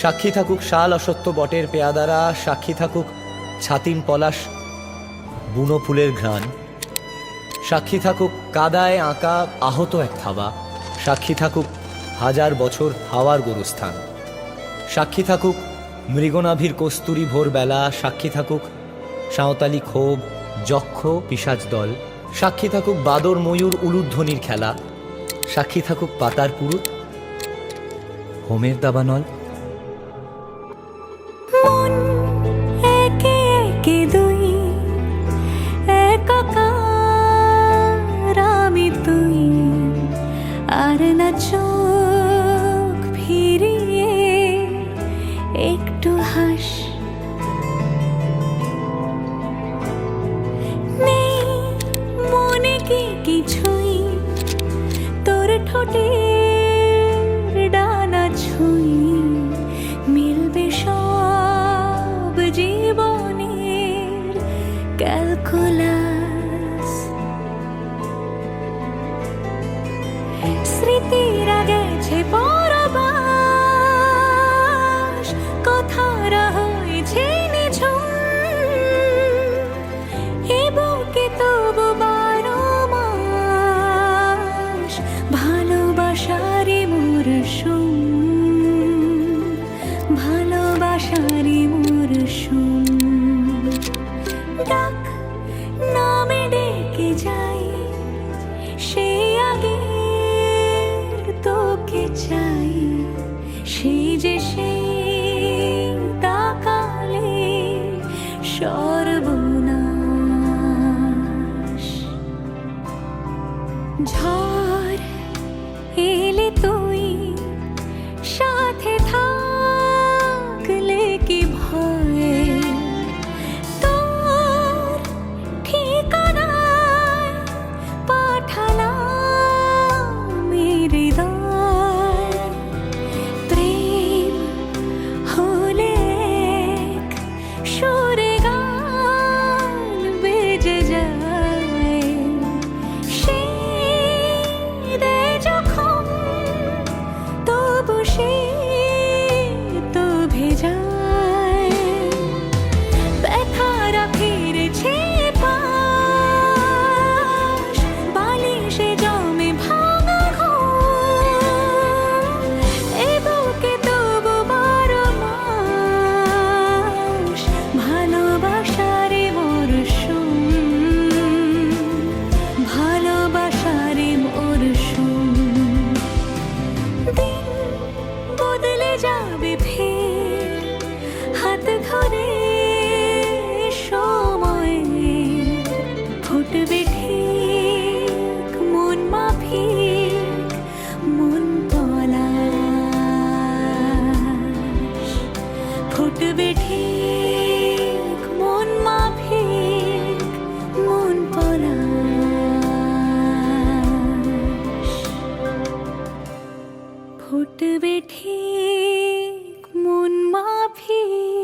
সাক্ষী থাকুক শাল অসত্য বটের পেয়াদারা, সাক্ষী থাকুক ছাতিম পলাশ বুনো ফুলের ঘ্রাণ, সাক্ষী থাকুক কাদায় আঁকা আহত এক থাবা, সাক্ষী থাকুক হাজার বছর হাওয়ার গোরস্থান, সাক্ষী থাকুক মৃগনাভির কস্তুরী ভোরবেলা, সাক্ষী থাকুক সাঁওতালি ক্ষোভ যক্ষ পিশাচ দল, সাক্ষী থাকুক বাদর ময়ূর উলুধ্বনির খেলা, সাক্ষী থাকুক পাতার পুরুত হোমের দাবানল। মন একে একে দুই, একাকার আমি তুই, আর না চোখ ফিরিয়ে একটু হাস। নেই মনে কি কিছুই, তোর ঠোঁটের ডানা ছুঁই, মিলবে সব জীবনের ক্যালকুলাস। স্মৃতিরা গেছে পরবাস, কথারা হয়েছে নিঝুম, এ বুকে তবু 12 মাস ভালোবাসারই মরশুম, ভালোবাসারই মরশুম। ডাক নামে ডেকে যাই, সে আগের তোকে চাই, সেই যে সেই তাকালে সর্বনাশ। ঝড় এলে তুই সাথে থাকলে কি ভয়, তোর ঠিকানায় পাঠালাম হৃদয়। প্রেম হলে এক সুরে গান বেজে যায়, সেই দেয় যখন তবু সে তো ভেজায়। ব্যথারা ফিরেছে পাশ, বালিশে জমে ভাঙা ঘুম, এ বুকে তবু 12 মাস ভালোবাসারে মরশুম, ভালোবাসারে মরশুম। দিন বদলে যাবে ফের, হাত ধরে সময়ে ফুটবে ঠিক মন মাফিক মন পলাশ, ফুটবে ঠিক মন মাফিক মন পলাশ, ফুটবে ঠিক মন মাফিক